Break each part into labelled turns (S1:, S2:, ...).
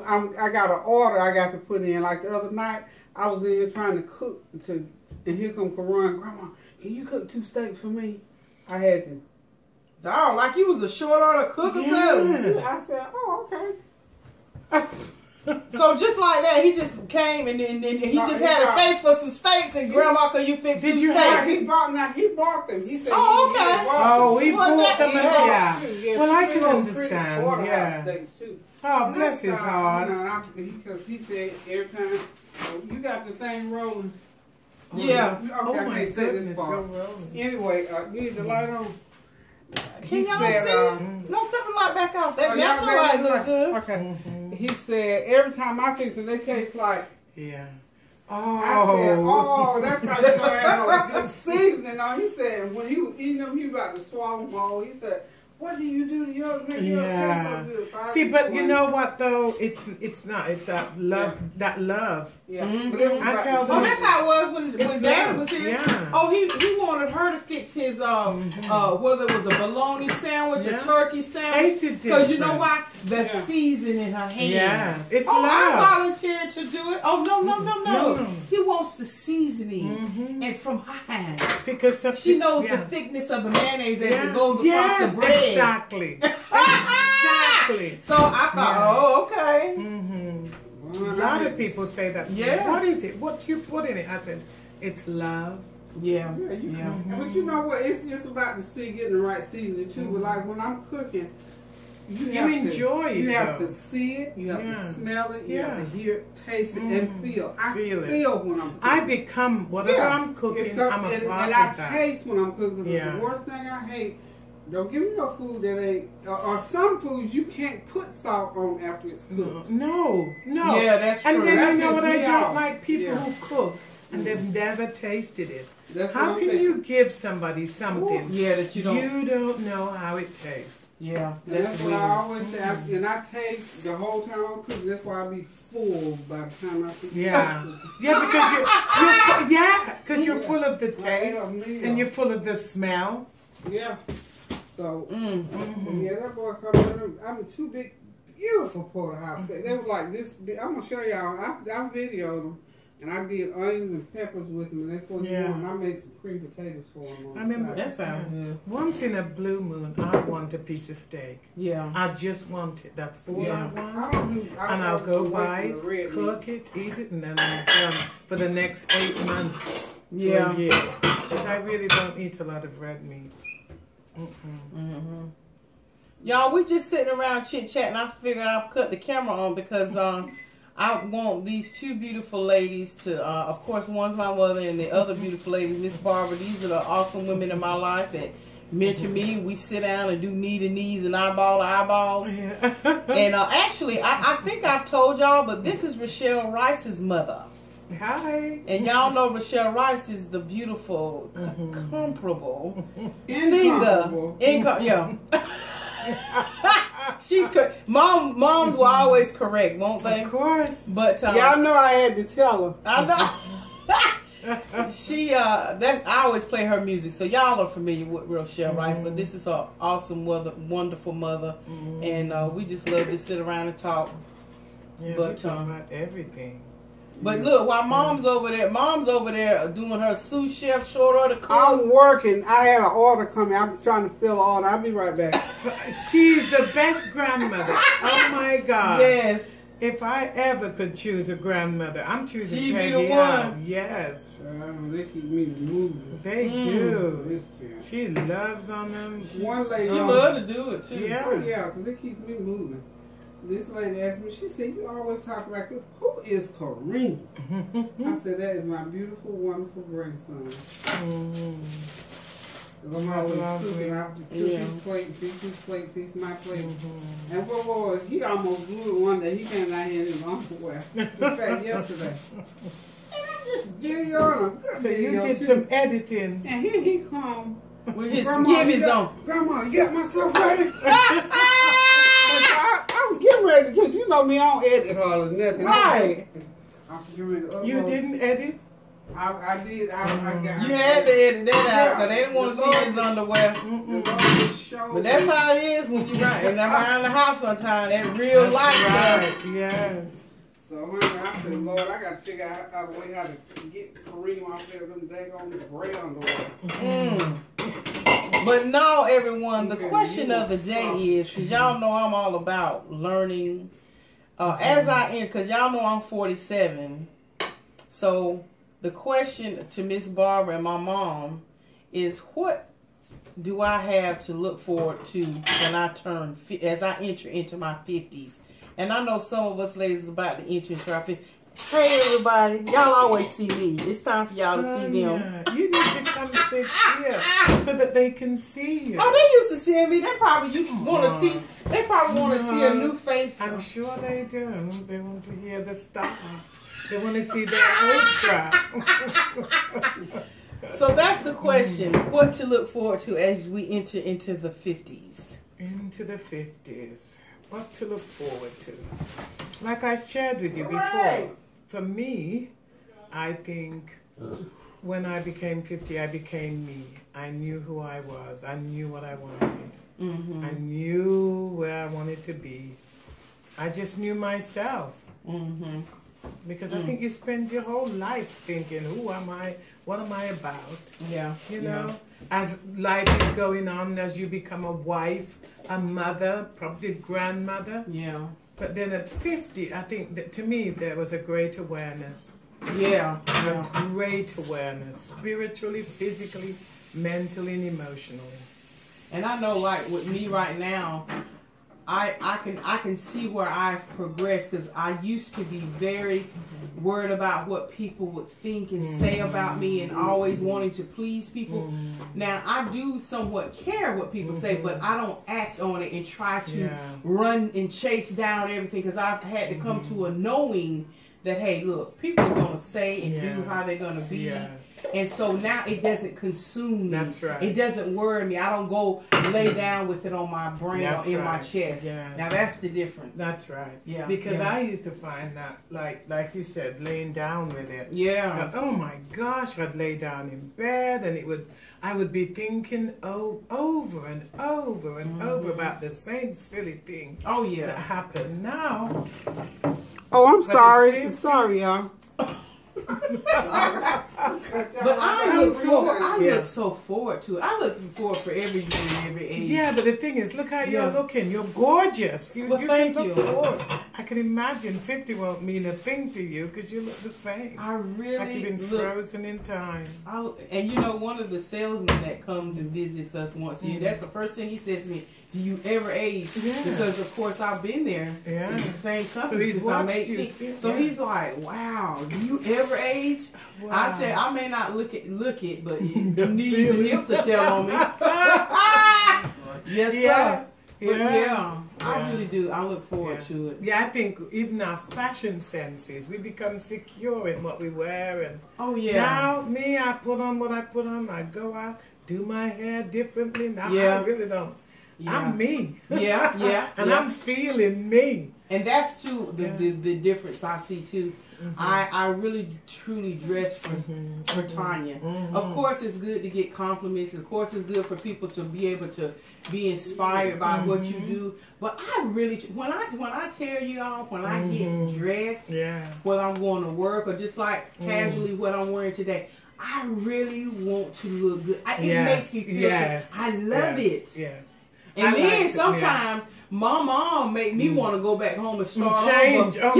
S1: I got an order I got to put in. Like the other night, I was in here trying to cook, and here come Karan. Grandma, can you cook 2 steaks for me? I had to.
S2: Dog, like you was a short order cook or something.
S1: I said, oh, okay.
S2: So just like that, he just came and he just had a taste for some steaks, and Grandma, could you fix 2 steaks?
S1: He bought them. He said,
S2: oh, okay.
S3: We bought them. Yeah. Well, I can understand.
S1: Yeah. Steaks too.
S3: Oh, bless his heart.
S1: Because he said every time, you got the thing rolling.
S2: Yeah.
S1: Okay, I can't say this part. Anyway, you need the light on.
S2: Can y'all see? No, put the light back off. That natural light looks good.
S1: Okay. He said every time I fix it, they taste like.
S3: Yeah.
S1: Oh. I said, oh, that's how you know I have no good seasoning on. He said when he was eating them, he was about to swallow them all. He said, "What do you do to yours make yours taste so good?" So
S3: see, but you know what though? It's not. It's that love. Yeah. That love.
S1: Yeah.
S2: I tell them. Oh, that's how it was when Dad was here. Yeah. Oh, he wanted her to fix his whether it was a bologna sandwich, a turkey sandwich. Because you know why? The seasoning in her hand.
S3: Yeah. It's
S2: love. I volunteered to do it. Oh no. He wants the seasoning and from her hand.
S3: Because
S2: she knows the thickness of the mayonnaise as it goes across the bread.
S3: Exactly. Exactly.
S2: So I thought, oh, okay.
S3: A lot of people say that.
S2: Yeah.
S3: What is it? What you put in it? I said, it's love.
S2: Yeah.
S1: But you know what? It's about getting the right seasoning too. But like when I'm cooking, you
S3: enjoy it.
S1: You have to see it. You have to smell it. You have to hear it, taste it, and feel. I feel when I'm cooking.
S3: I become whatever I'm cooking. I'm a part of that.
S1: And I taste when I'm cooking. The worst thing I hate. Don't give me no food that ain't, or some foods you can't put salt on after it's cooked.
S3: No.
S2: Yeah, that's true.
S3: And then you know what I don't like? People who cook and they've never tasted it. How can you give somebody something
S2: that you
S3: don't know how it tastes?
S2: Yeah,
S1: that's what I always say. And I taste the whole time I'm cooking. That's why I be full by the time I cook.
S3: Yeah, because you're full of the taste and you're full of the smell.
S1: Yeah. So, that boy come in. I'm 2 big, beautiful porterhouse. They were like this big. I'm going to show y'all. I videoed them. And I did onions and peppers with them. And that's what you want. And I made some cream potatoes for them.
S3: I remember
S2: that sounds good.
S3: Once in a blue moon, I want a piece of steak.
S2: Yeah.
S3: I just want it. That's all I want.
S1: And
S3: I'll go buy it, cook it, eat it, and then I'm done for the next 8 months to a year. Because I really don't eat a lot of red meats.
S2: Y'all, we just sitting around chit-chatting. I figured I'd cut the camera on because I want these 2 beautiful ladies to, of course, one's my mother and the other beautiful lady, Miss Barbara. These are the awesome women in my life that mentor me. We sit down and do knee to knees and eyeball to eyeballs. And actually, I think I've told y'all, but this is Rochelle Rice's mother.
S3: Hi.
S2: And y'all know Rochelle Rice is the beautiful, incomparable singer. She's moms will always correct, won't they?
S3: Of course.
S2: But
S1: y'all know I had to tell her.
S2: I know. She I always play her music, so y'all are familiar with Rochelle Rice. But this is her awesome mother, wonderful mother, and we just love to sit around and talk.
S3: Yeah, but we talk about everything.
S2: But look, while mom's over there doing her sous chef short order cook.
S1: I'm working. I had an order coming. I'm trying to fill an order. I'll be right back.
S3: She's the best grandmother. Oh my God.
S2: Yes.
S3: If I ever could choose a grandmother, I'm choosing
S2: She
S3: Peggy.
S2: be the one.
S3: Yes.
S1: They keep me moving.
S3: They do. She loves on them.
S1: One lady.
S2: She loves to do it too.
S1: Yeah, because it keeps me moving. This lady asked me, she said, you always talk about, who is Kareem? I said, that is my beautiful, wonderful grandson. I'm always cooking. I have to cook his plate, fix my plate. And boy, he almost blew it one day. He came down here in his underwear. In fact, yesterday. And I'm just videoing a good video.
S3: So you did some editing.
S1: And here he come.
S2: With his skivvies on.
S1: Grandma, you got myself ready? I was getting ready because you know me, I don't edit all or nothing.
S2: Right.
S1: I'm getting ready to upload.
S3: You didn't edit?
S1: I did. I got.
S2: You had to edit that out because they didn't want to see his underwear. But that's how it is when you run and I'm around the house sometimes. That real life stuff.
S3: Yes.
S1: So I said, Lord, I got to figure out a way how to get Kareem off there them daggone gray underwear.
S2: But no, everyone, the question of the day is, because y'all know I'm all about learning. Because y'all know I'm 47. So the question to Miss Barbara and my mom is, what do I have to look forward to when I as I enter into my 50s? And I know some of us ladies are about to enter into our 50s. Hey everybody, y'all always see me. It's time for y'all to see them.
S3: You need to come sit here so that they can see you.
S2: Oh, they used to see me. They probably used to want to see. They probably want to see a new face.
S3: I'm sure they do. They want to hear the stuff. They want to see their old crowd.
S2: So that's the question. What to look forward to as we enter into the 50s?
S3: Into the 50s. What to look forward to? Like I shared with you before, for me, I think when I became 50, I became me. I knew who I was. I knew what I wanted. I knew where I wanted to be. I just knew myself. Because I think you spend your whole life thinking, who am I? What am I about?
S2: Yeah.
S3: You know, as life is going on, as you become a wife, a mother, probably grandmother.
S2: Yeah.
S3: But then at 50, I think that to me, there was a great awareness.
S2: Yeah.
S3: A great awareness, spiritually, physically, mentally, and emotionally.
S2: And I know, like, with me right now, I can see where I've progressed, because I used to be very worried about what people would think and say about me and always wanting to please people. Now, I do somewhat care what people say, but I don't act on it and try to run and chase down everything, because I've had to come to a knowing that, hey, look, people are going to say and do how they're going to be. And so now it doesn't consume me.
S3: That's right.
S2: It doesn't worry me. I don't go lay down with it on my brain or in my chest. Now that's the difference.
S3: That's right.
S2: Yeah.
S3: Because I used to find that, like you said, laying down with it.
S2: Yeah.
S3: Oh my gosh, I'd lay down in bed and I would be thinking over and over and over about the same silly thing.
S2: Oh yeah.
S3: That happened now.
S1: Oh, I'm sorry. Sorry, y'all.
S2: But I look so forward to it. I look forward for every year and every age.
S3: Yeah, but the thing is, look how you're looking. You're gorgeous.
S2: Thank you.
S3: Forward. I can imagine 50 won't mean a thing to you because you look the same.
S2: I really
S3: like you've been frozen in time.
S2: And you know, one of the salesmen that comes and visits us once a year, that's the first thing he says to me. Do you ever age?
S3: Yeah.
S2: Because of course I've been there in the same company since I'm 18. So he's like, "Wow, do you ever age?" Wow. I said, "I may not look it, but the knees and hips will tell on me." Yes, sir. But I really do. I look forward to it.
S3: Yeah, I think even our fashion senses, we become secure in what we wear, and now I put on what I put on. I go out, do my hair differently. Now I really don't. Yeah. I'm me. And I'm feeling me.
S2: And that's too the difference I see too. I really truly dress for Tanya. Of course it's good to get compliments. Of course it's good for people to be able to be inspired by what you do. But I really, when I tell you all, when I get dressed, whether I'm going to work or just like casually what I'm wearing today, I really want to look good. It makes me feel good. I love it.
S3: Yes.
S2: And then sometimes my mom make me want to go back home and start
S3: change.
S2: over.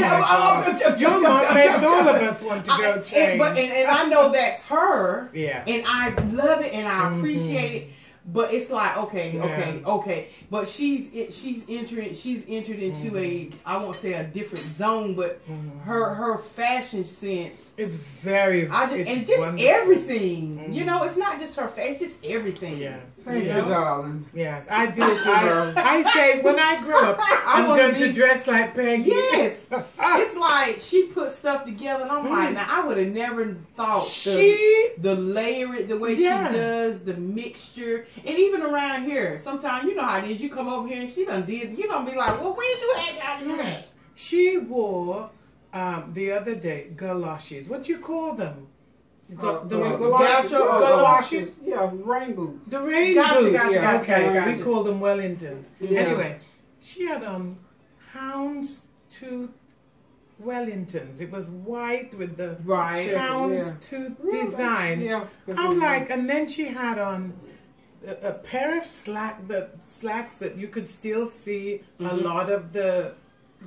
S3: Your mom makes all of us want to go change.
S2: And I know that's her.
S3: Yeah.
S2: And I love it and I appreciate it. But it's like, okay. But she's entered into a, I won't say a different zone, but her fashion sense.
S3: It's very
S2: just wonderful. Everything. You know, it's not just her face, just everything.
S3: Yeah.
S1: Thank you, darling.
S3: Yes, I do. I say when I grow up, I'm going to dress like Peggy.
S2: Yes. It's like she put stuff together and I'm like, now I would have never thought the layer it the way she does, the mixture. And even around here, sometimes you know how it is. You come over here and she done did. You don't be like, well, where'd you at down there?
S3: She wore the other day galoshes. What you call them?
S1: galoshes. Yeah, rain boots.
S3: The rain
S2: Gotcha,
S3: boots.
S2: gotcha, gotcha,
S3: Okay,
S2: gotcha.
S3: we call them Wellingtons.
S1: Yeah.
S3: Anyway, she had on houndstooth Wellingtons. It was white with the
S1: Right.
S3: houndstooth design.
S1: Yeah.
S3: I'm like, and then she had on a pair of slacks that you could still see a lot of the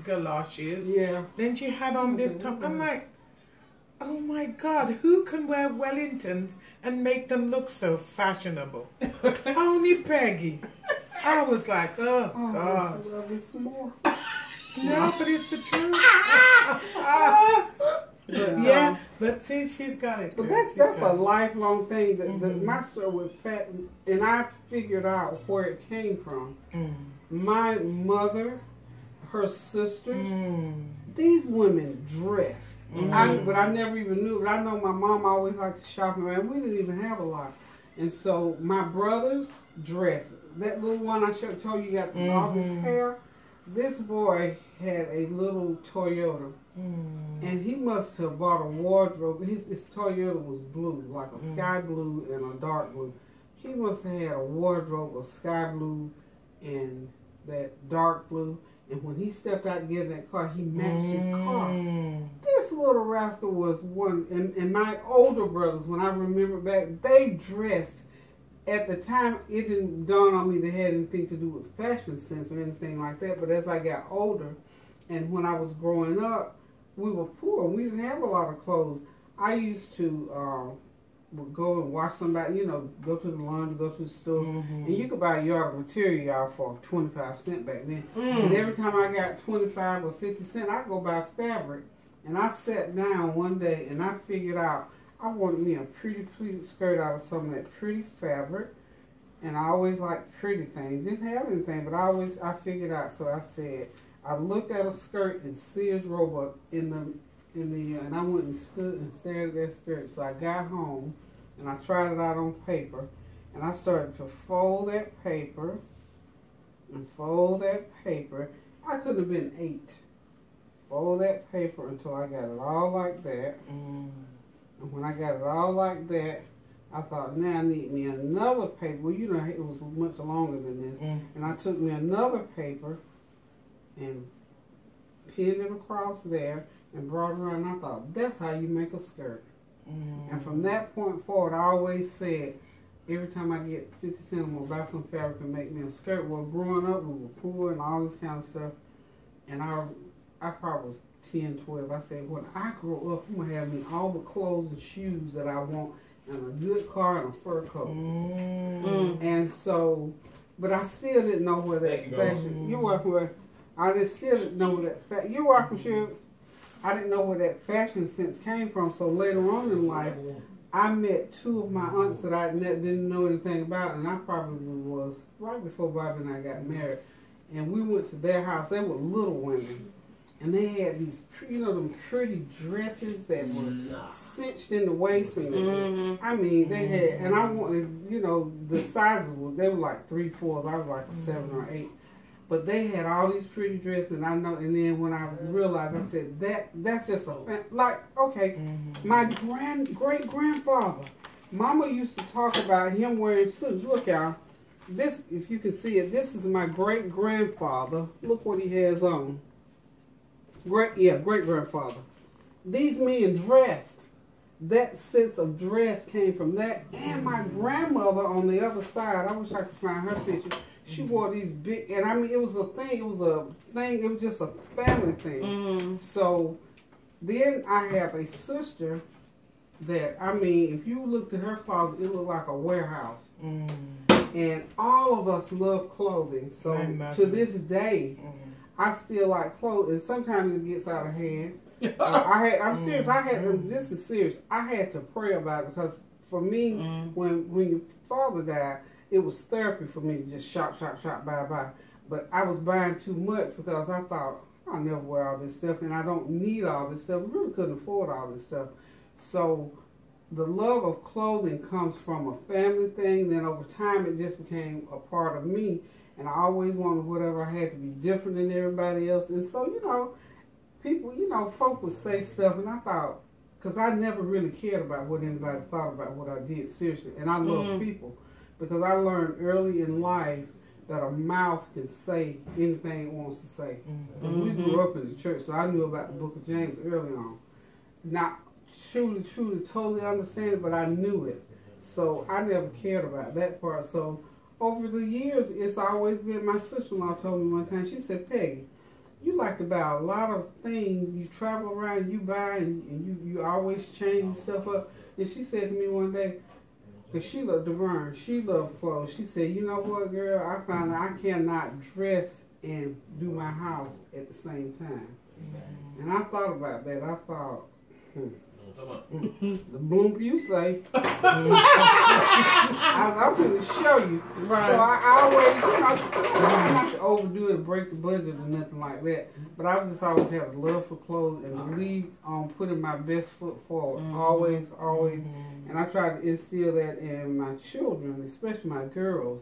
S3: galoshes.
S1: Yeah.
S3: Then she had on this top. I'm like, oh my God, who can wear Wellingtons and make them look so fashionable? Only Peggy. I was like, oh gosh.
S1: I love this more.
S3: No, but it's the truth.
S1: But,
S3: but see, she's got it.
S1: But
S3: girl.
S1: that's
S3: She's
S1: a
S3: got it.
S1: lifelong thing. My story was fat, and I figured out where it came from. My mother, her sister, these women dressed. But I never even knew. But I know my mom always liked to shop around. We didn't even have a lot, and so my brothers dressed. That little one I told you got all this hair. This boy had a little Toyota, and he must have bought a wardrobe. His Toyota was blue, like a sky blue and a dark blue. He must have had a wardrobe of sky blue and that dark blue. And when he stepped out to get in that car, he matched his car. This little rascal was one. And my older brothers, when I remember back, they dressed. At the time, it didn't dawn on me they had anything to do with fashion sense or anything like that. But as I got older, and when I was growing up, we were poor. We didn't have a lot of clothes. I used to would go and watch somebody, go to the laundry, go to the store, and you could buy a yard of material for 25 cents back then. And every time I got 25 or 50 cents, I'd go buy fabric. And I sat down one day and I figured out I wanted me a pretty pleated skirt out of some of that pretty fabric. And I always liked pretty things. Didn't have anything, but I figured out. So I said, I looked at a skirt in Sears Roebuck and I went and stood and stared at that skirt. So I got home and I tried it out on paper, and I started to fold that paper and fold that paper. I could have been 8. Fold that paper until I got it all like that. And when I got it all like that, I thought, now I need me another paper. Well, it was much longer than this. And I took me another paper and pinned it across there and brought it around. And I thought, that's how you make a skirt. And from that point forward, I always said, every time I get 50 cents, I'm going to buy some fabric and make me a skirt. Well, growing up, we were poor and all this kind of stuff. And I probably was 10, 12. I said, when I grow up, I'm going to have me all the clothes and shoes that I want, and a good car and a fur coat. And so, but I still didn't know where that fashion, you're welcome, still didn't know where that fashion, you're welcome, sure. I didn't know where that fashion sense came from. So later on in life, I met 2 of my aunts that I didn't know anything about, and I probably was right before Bobby and I got married. And we went to their house. They were little women. And they had these, them pretty dresses that were cinched in the waist. And I mean, they had, and I wanted, the sizes they were like 3, 4s. I was like a 7 or 8. But they had all these pretty dresses, and I know. And then when I realized, I said that's just okay. My great grandfather, Mama used to talk about him wearing suits. Look, y'all, this, if you can see it, this is my great grandfather. Look what he has on. Great grandfather. These men dressed. That sense of dress came from that. And my grandmother on the other side, I wish I could find her picture. She wore these big, and I mean, it was a thing. It was just a family thing. So then I have a sister that, I mean, if you looked at her closet, it looked like a warehouse. And all of us love clothing. So to this day, I still like clothes, and sometimes it gets out of hand. I'm serious. This is serious. I had to pray about it, because for me, when your father died, it was therapy for me to just shop, buy. But I was buying too much because I thought, I'll never wear all this stuff, and I don't need all this stuff. We really couldn't afford all this stuff. So the love of clothing comes from a family thing. Then over time, it just became a part of me. And I always wanted whatever I had to be different than everybody else. And so, people, folk would say stuff, and I thought, because I never really cared about what anybody thought about what I did, seriously. And I love people, because I learned early in life that a mouth can say anything it wants to say. We grew up in the church, so I knew about the book of James early on. Not truly, totally understand it, but I knew it. So I never cared about that part. So over the years, it's always been, my sister-in-law told me one time, she said, Peggy, you like to buy a lot of things. You travel around, you buy, and you always change stuff up. And she said to me one day, because she loved Deverne, she loved clothes. She said, you know what, girl, I found out I cannot dress and do my house at the same time. And I thought about that. I thought, the bloom you say. I'm going to show you. Right. So I always, I don't want to overdo it or break the budget or nothing like that. But I've just always had a love for clothes and believe on putting my best foot forward. Always. And I try to instill that in my children, especially my girls,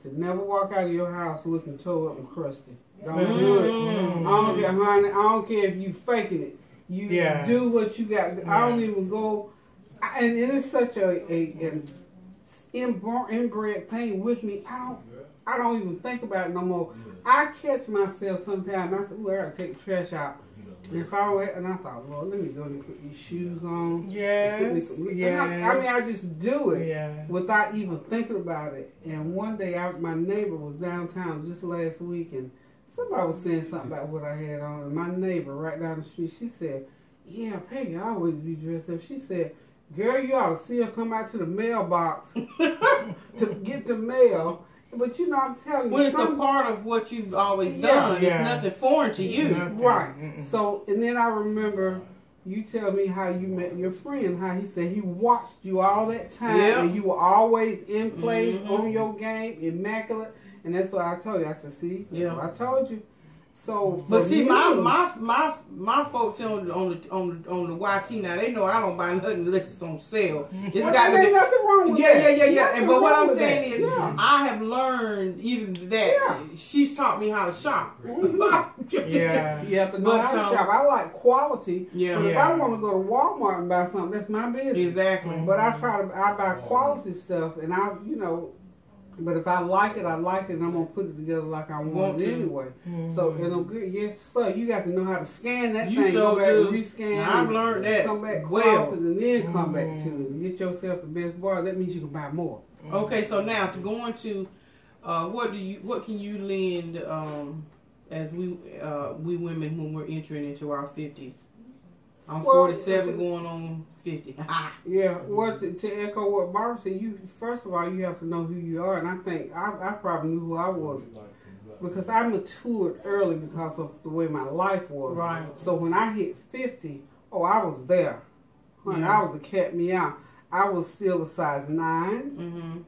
S1: to never walk out of your house looking tore up and crusty. Don't do it. I don't care if you faking it. You do what you got. I don't even go, and it is such an inbred thing with me. I don't even think about it no more. I catch myself sometimes. I said, "Well, I gotta take the trash out." And if I were, and I thought, "Lord, let me go and put these shoes on." I just do it without even thinking about it. And one day, my neighbor was downtown just last week, and somebody was saying something about what I had on, and my neighbor right down the street, she said, yeah, Peggy, I always be dressed up. She said, girl, you ought to see her come out to the mailbox to get the mail. But you know, I'm telling you.
S2: Well, it's a part of what you've always done. It's nothing foreign to you.
S1: Right. So, and then I remember you tell me how you met your friend, how he said he watched you all that time, and you were always in place, on your game, immaculate. And that's what I told you. I said, see, I told you. So,
S2: but see, my folks on the YT now, they know I don't buy nothing unless it's on sale. It's got to be nothing wrong with that. Yeah. But what I'm saying is, I have learned even that she's taught me how to shop.
S1: You have to know how to shop. I like quality. But if I want to go to Walmart and buy something, that's my business.
S2: Exactly.
S1: But I buy quality stuff, and but if I like it, I like it, and I'm going to put it together like I want it anyway. So, and I'm good. Yes, sir. You got to know how to scan that thing. Go back and rescan.
S2: Now, I've learned that.
S1: Come back and then come back to it. Get yourself the best bar. That means you can buy more.
S2: Okay, so now to go into what can you lend as we women when we're entering into our 50s? I'm 47 going on 50.
S1: Well, to echo what Barbara said, first of all, you have to know who you are. And I think I probably knew who I was because I matured early because of the way my life was.
S2: Right.
S1: So when I hit 50, I was there. I was a cat meow. I was still a size 9.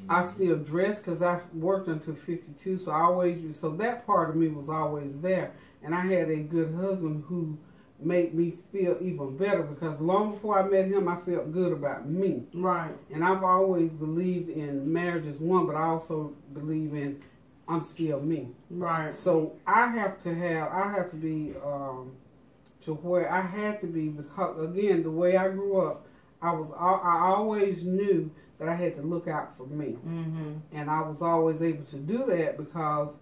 S1: I still dressed because I worked until 52. So that part of me was always there. And I had a good husband who made me feel even better because long before I met him, I felt good about me.
S2: Right. And
S1: I've always believed in marriage as one, but I also believe in I'm still me.
S2: Right.
S1: So I have to be to where I had to be because, again, the way I grew up, I always knew that I had to look out for me. And I was always able to do that because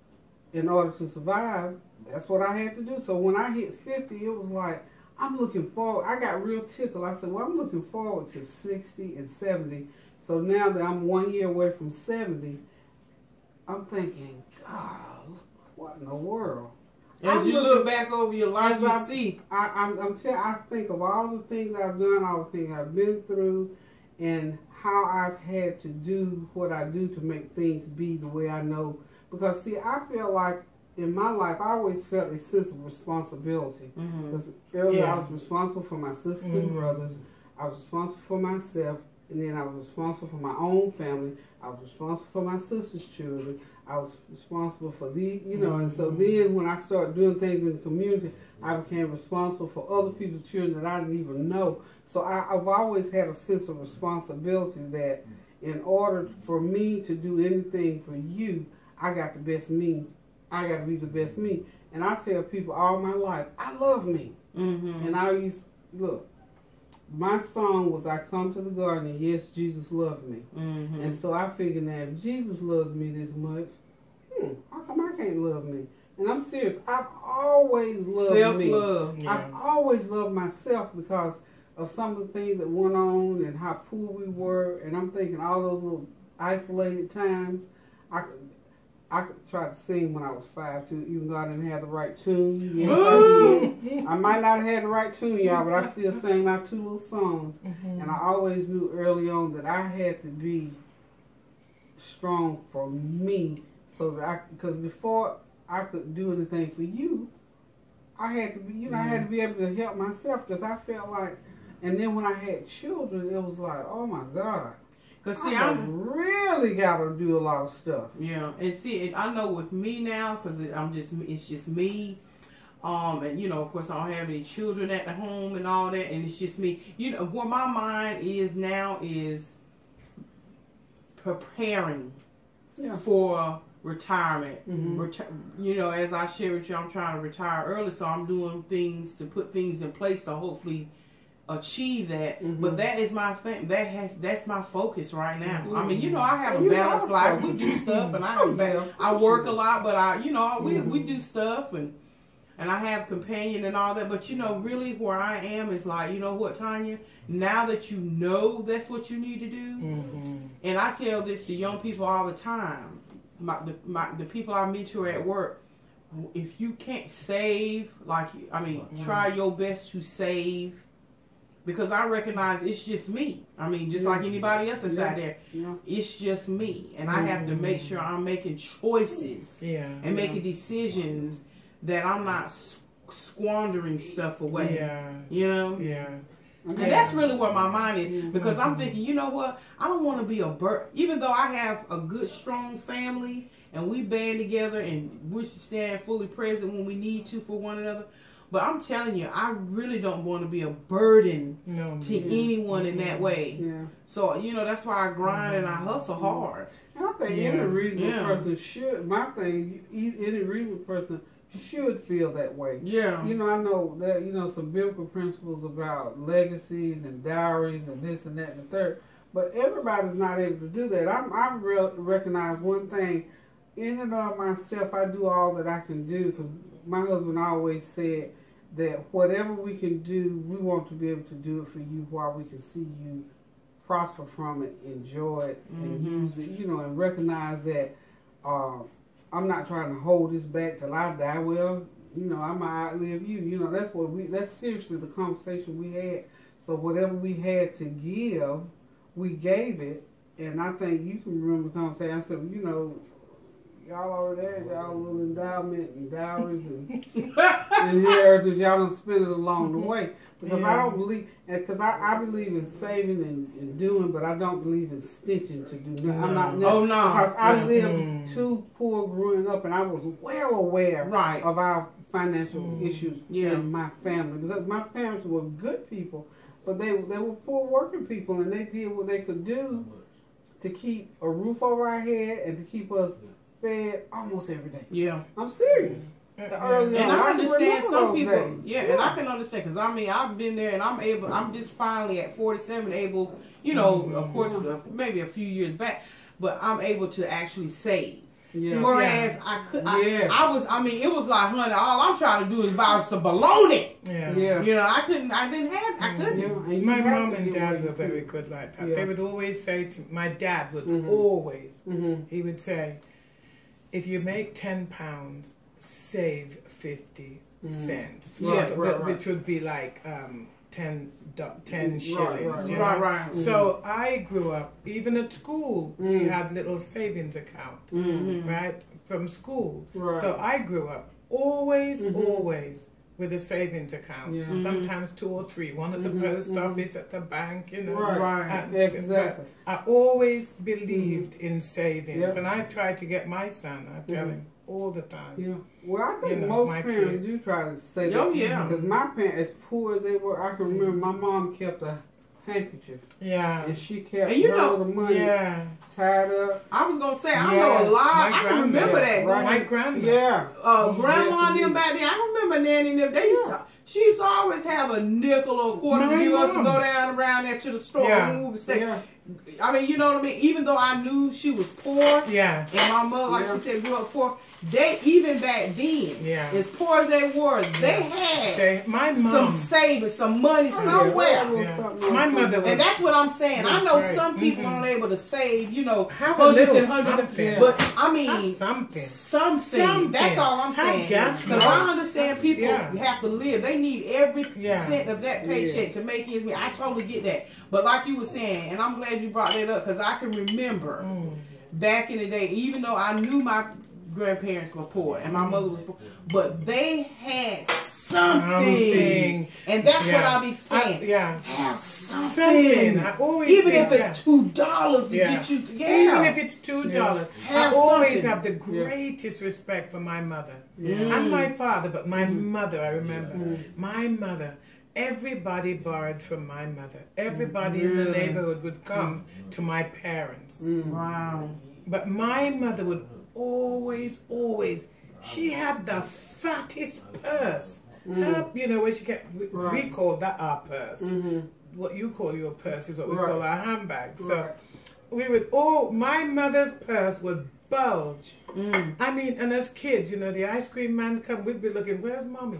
S1: in order to survive, that's what I had to do. So when I hit 50, it was like, I'm looking forward. I got real tickled. I said, well, I'm looking forward to 60 and 70. So now that I'm 1 year away from 70, I'm thinking, God, what in the world?
S2: As you look back over your life, you see.
S1: I think of all the things I've done, all the things I've been through, and how I've had to do what I do to make things be the way I know. Because, see, I feel like in my life, I always felt a sense of responsibility. Because earlier I was responsible for my sisters and brothers. I was responsible for myself. And then I was responsible for my own family. I was responsible for my sister's children. I was responsible for and so then when I started doing things in the community, I became responsible for other people's children that I didn't even know. So I've always had a sense of responsibility that in order for me to do anything for you, I got the best me. I got to be the best me. And I tell people all my life, I love me. And I used, look, my song was, I come to the garden and yes, Jesus loved me.
S2: Mm-hmm.
S1: And so I figured that if Jesus loves me this much, how come I can't love me? And I'm serious. I've always loved me.
S2: Self-love.
S3: Yeah.
S1: I've always loved myself because of some of the things that went on and how poor we were. And I'm thinking all those little isolated times. I could try to sing when I was 5 too, even though I didn't have the right tune. Yes, I did. I might not have had the right tune, y'all, but I still sang my 2 little songs.
S3: Mm-hmm.
S1: And I always knew early on that I had to be strong for me, so that because before I could do anything for you, I had to be, I had to be able to help myself, because I felt like, and then when I had children, it was like, oh my God.
S2: Cause see,
S1: I really got to do a lot of stuff.
S2: Yeah, and see, I know with me now, cause it's just me, and of course I don't have any children at the home and all that, and it's just me. Where my mind is now is preparing for retirement.
S1: Mm-hmm.
S2: As I shared with you, I'm trying to retire early, so I'm doing things to put things in place to hopefully achieve that.
S1: Mm-hmm.
S2: But that is my thing. That's my focus right now.
S1: Mm-hmm.
S2: I mean, I have a balanced life. We do stuff, and I work a lot, but we do stuff, and I have companion and all that. But really where I am is like, you know what, Tanya? Now that you know that's what you need to do, and I tell this to young people all the time. The people I mentor at work, if you can't save, try your best to save. Because I recognize it's just me. I mean, just like anybody else inside there, it's just me. And I have to make sure I'm making choices and making decisions that I'm not squandering stuff away. And that's really where my mind is. Because I'm thinking, you know what? I don't want to be a burden. Even though I have a good, strong family and we band together and we stand fully present when we need to for one another. But I'm telling you, I really don't want to be a burden to anyone in that way. Yeah. So, that's why I grind and I hustle hard.
S1: And I think any reasonable person should, any reasonable person should feel that way.
S2: Yeah.
S1: I know that, some biblical principles about legacies and dowries and this and that and the third. But everybody's not able to do that. I recognize one thing. In and of myself, I do all that I can do. Because my husband always said that whatever we can do, we want to be able to do it for you while we can see you prosper from it, enjoy it, and use it, and recognize that I'm not trying to hold this back till I die. Well, I might outlive you. That's seriously the conversation we had. So whatever we had to give, we gave it. And I think you can remember the conversation. I said, y'all already had y'all little endowment and dowries and inheritance. Y'all don't spend it along the way. Because I don't believe, because I believe in saving and doing, but I don't believe in stitching to do nothing. I'm not. Because I lived too poor growing up, and I was well aware of our financial issues in my family. Because my parents were good people, but they were poor working people, and they did what they could do to keep a roof over our head and to keep us fed almost every day. Yeah, I'm serious.
S2: And I understand some people. And I can understand because I've been there, and I'm just finally at 47 able. Of course, maybe a few years back, but I'm able to actually save. Yeah. Whereas I could, it was like, honey, all I'm trying to do is buy some bologna. I couldn't.
S3: Yeah. My mom and dad were very good like that. They would always say to my dad would always, he would say, if you make £10, save 50 cents. Which would be like 10 shillings. Right. So I grew up, even at school, we had little savings account, right, from school. Right. So I grew up always with a savings account. Yeah. Sometimes 2 or 3, one at the post office, at the bank,
S1: Right. Exactly.
S3: I always believed in savings, and I tried to get my son. I tell him all the time.
S1: Yeah. Well, I think most parents do try to say that.
S2: Oh, yeah.
S1: Because my parents, as poor as they were, I can remember my mom kept a handkerchief.
S3: Yeah.
S1: And she kept her the money tied up.
S2: I was going to say, I know a lot. I can remember that.
S3: Right. My grandma.
S1: Yeah.
S2: Grandma and them back then, I remember Nanny and them. They used to, She used to always have a nickel or a quarter to
S3: My
S2: give us to
S3: mom.
S2: go down around there to the store when we would stay.
S1: Yeah.
S2: I mean, you know what I mean? Even though I knew she was poor,
S3: Yeah.
S2: and my mother, like she said, grew up poor, they, even back then,
S3: Yeah.
S2: as poor as they were, they had
S3: My
S2: some
S3: mom.
S2: savings, some money somewhere.
S3: Yeah. My mother was.
S2: And that's what I'm saying. I know
S3: Right.
S2: some people aren't able to save, you know,
S3: Have a
S2: hundreds
S3: little
S2: and hundreds,
S3: something.
S2: but I mean,
S3: Have something.
S2: something. That's all I'm
S3: Have
S2: saying.
S3: gas
S2: Because
S3: money.
S2: I understand people
S3: Yeah.
S2: have to live. They need every
S3: Yeah.
S2: cent of that paycheck to make ends meet. I totally get that. But like you were saying, and I'm glad you brought that up because I can remember back in the day, even though I knew my grandparents were poor and my mother was poor, but they had something. And that's what I'll be saying. Have something.
S3: I always
S2: Even
S3: think
S2: if it's $2 to
S3: Yeah.
S2: get you,
S3: Even if it's $2,
S2: Have
S3: I always
S2: something.
S3: have the greatest respect for my mother and my father, but my mother, I remember, my mother. Everybody borrowed from my mother. Everybody in the neighborhood would come to my parents.
S2: Wow.
S3: But my mother would always, she had the fattest purse. Her, you know, where she kept, we call that our purse. What you call your purse is what we call our handbag. So we would my mother's purse would bulge. I mean, and as kids, you know, the ice cream man come, we'd be looking, where's mommy?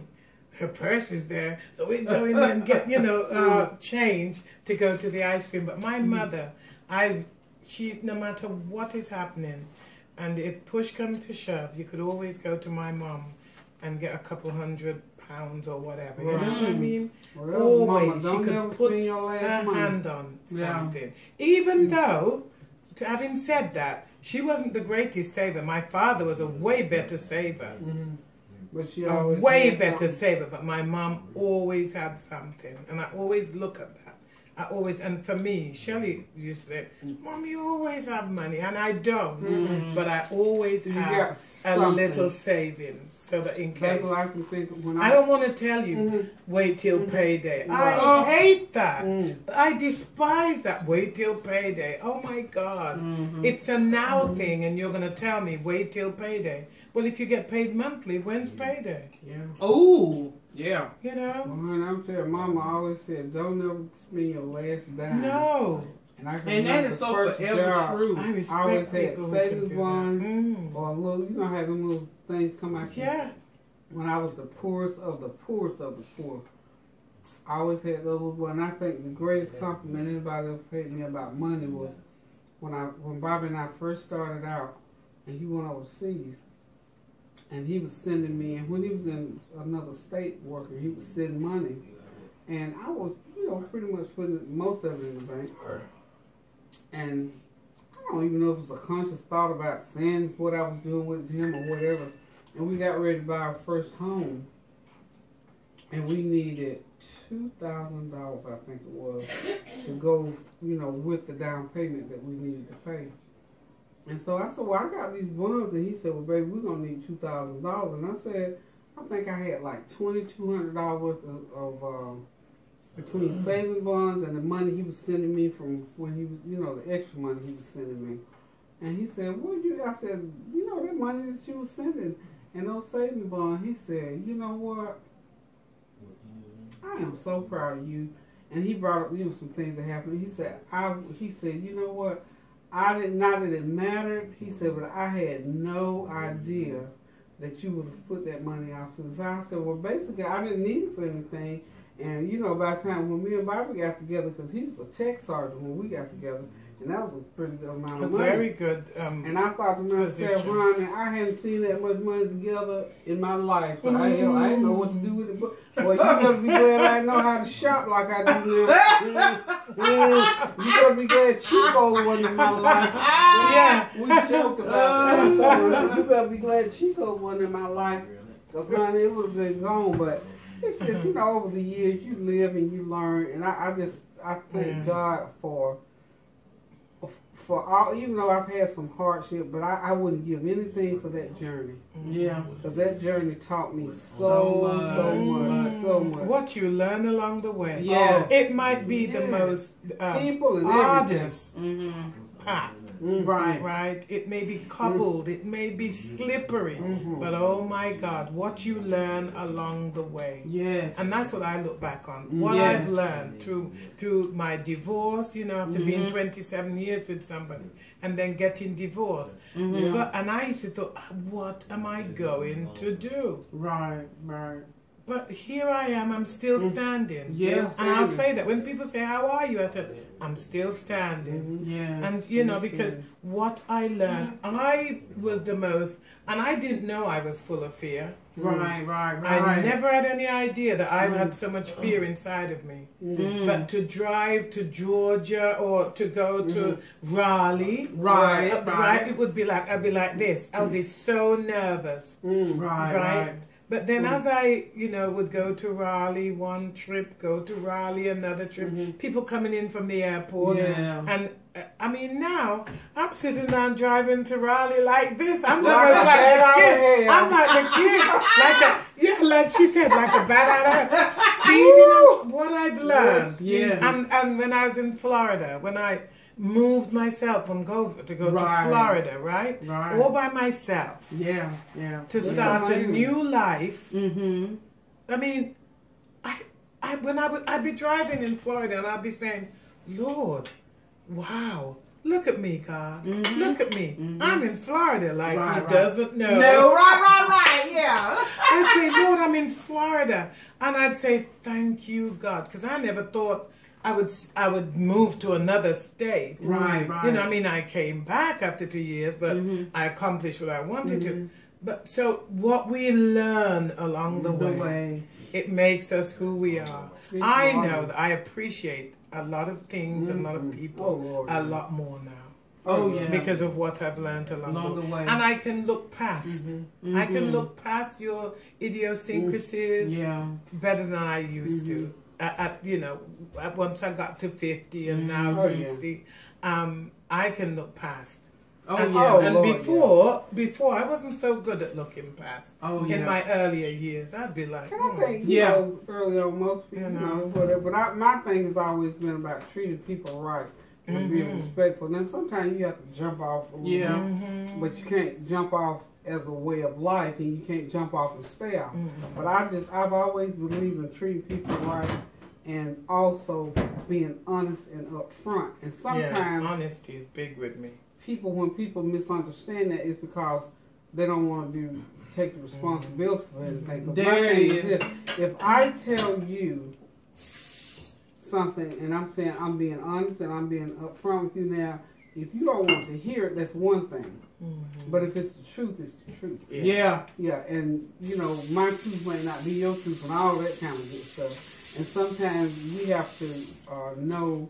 S3: Her purse is there. So we'd go in there and get, you know, change to go to the ice cream. But my mother, she, no matter what is happening, and if push comes to shove, you could always go to my mom and get a couple £100 or whatever. You know what I mean?
S1: Well,
S3: Always
S1: Mama,
S3: she could put her hand on something. Even though, having said that, she wasn't the greatest saver. My father was a way better saver.
S1: But she
S3: A
S1: always
S3: way
S1: had
S3: better
S1: something.
S3: saver, but my mom always had something. And I always look at that. And for me, Shelley used to say, Mom, you always have money. And I don't. But I always have a
S1: something.
S3: little savings. So that in case.
S1: That's what I can think of when
S3: I don't want to tell you, wait till payday.
S1: Right.
S3: I hate that. I despise that, wait till payday. Oh my God. It's a now thing and you're going to tell me, wait till payday. Well, if you get paid monthly, when's payday?
S1: Yeah.
S2: Oh, yeah.
S3: You know?
S1: Well, I'm telling Mama always said, don't ever spend your last dime.
S3: No.
S1: And I can
S2: And that
S1: remember
S2: is
S1: the
S2: so
S1: first
S2: forever
S1: job,
S2: true.
S3: I respect
S1: I always had
S3: people who
S1: savings
S3: can do
S1: bond
S3: that.
S1: or a little, you know how them little things come out.
S3: Yeah.
S1: When I was the poorest of the poorest of the poor, I always had those little ones. And I think the greatest compliment anybody ever paid me about money was when Bobby and I first started out, and he went overseas, and he was sending me, and when he was in another state working, he would send money, and I was, you know, pretty much putting most of it in the bank, and I don't even know if it was a conscious thought about saying what I was doing with him or whatever. And we got ready to buy our first home, and we needed $2,000, I think it was, to go, you know, with the down payment that we needed to pay. And so I said, well, I got these bonds, and he said, well, baby, we're gonna need $2,000. And I said, I think I had like $2,200 worth of between saving bonds and the money he was sending me from when he was, you know, the extra money he was sending me. And he said, I said, you know, that money that you was sending and those saving bonds. He said, you know what? I am so proud of you. And he brought up, you know, some things that happened. He said, you know what? Not that it mattered. He said, but I had no idea that you would have put that money off to the side. I said, well, basically, I didn't need it for anything. And, you know, by the time when me and Bobby got together, because he was a tech sergeant when we got together, and that was a pretty good amount of money.
S3: Very good.
S1: And I thought to myself, Ron, I hadn't seen that much money together in my life, so I didn't know what to do with it. But, boy, you better be glad I know how to shop like I do now. You better be glad Chico wasn't in my life.
S3: Yeah.
S1: We joked about that. I said, you better be glad Chico wasn't in my life, because, man, it would have been gone. But it's just, you know, over the years, you live and you learn. And I thank God for all, even though I've had some hardship, but I wouldn't give anything for that journey.
S2: Yeah.
S1: Because that journey taught me so much.
S3: What you learn along the way.
S2: Yeah.
S3: It might be the most
S1: People and
S3: hardest path.
S2: Right.
S3: Right? It may be cobbled, it may be slippery, but oh my God, what you learn along the way.
S2: Yes.
S3: And that's what I look back on. What
S2: Yes.
S3: I've learned through my divorce, you know, after being 27 years with somebody and then getting divorced. And I used to think, what am I going to do?
S2: Right. Right.
S3: But here I am, I'm still standing.
S2: Yes.
S3: And I'll say that when people say, how are you? I said, I'm still standing.
S2: Yes.
S3: And, you know, because what I learned, I was the most, and I didn't know I was full of fear.
S2: Right. Right.
S3: I
S2: Right.
S3: never had any idea that I had so much fear inside of me. But to drive to Georgia or to go to Raleigh,
S2: Right.
S3: it would be like, I'd be like this. I would be so nervous.
S2: Right. Right.
S3: But then as I, you know, would go to Raleigh one trip, go to Raleigh another trip, people coming in from the airport.
S2: Yeah.
S3: And I mean, now I'm sitting down driving to Raleigh like this. I'm almost like the kid. I'm like the kid. Like she said, like a bat out of speeding up what I've learned.
S2: Yes.
S3: And when I was in Florida, when I moved myself from Goldsboro to go to Florida, right? All by myself.
S2: Yeah. Yeah.
S3: To start a new life.
S2: Mm-hmm.
S3: I mean, I'd be driving in Florida and I'd be saying, Lord, wow, look at me, God. Look at me. I'm in Florida, like he doesn't know.
S2: No, right, yeah.
S3: I'd say, Lord, I'm in Florida. And I'd say, thank you, God, because I never thought I would move to another state.
S2: Right.
S3: You know, I mean, I came back after 2 years, but I accomplished what I wanted to. But so what we learn along the way, it makes us who we are. I know that I appreciate a lot of things, a lot of people, a lot more now.
S2: Oh, yeah.
S3: Because of what I've learned along the way. And I can look past. I can look past your idiosyncrasies better than I used to. You know, once I got to 50 and now 60, I can look past. Before I wasn't so good at looking past. In my earlier years, I'd be like,
S1: I think, you know, early on, most people, you know, whatever. But my thing has always been about treating people right and being respectful. And then sometimes you have to jump off a little bit, but you can't jump off as a way of life, and you can't jump off and stay off. But I've always believed in treating people right and also being honest and upfront. And sometimes
S3: honesty is big with me.
S1: When people misunderstand that, it's because they don't want to take the responsibility for anything. But my thing is if I tell you something and I'm saying I'm being honest and I'm being upfront with you now, if you don't want to hear it, that's one thing. But if it's the truth, it's the truth.
S2: Yeah.
S1: And you know, my truth may not be your truth and all that kind of good stuff. And sometimes we have to know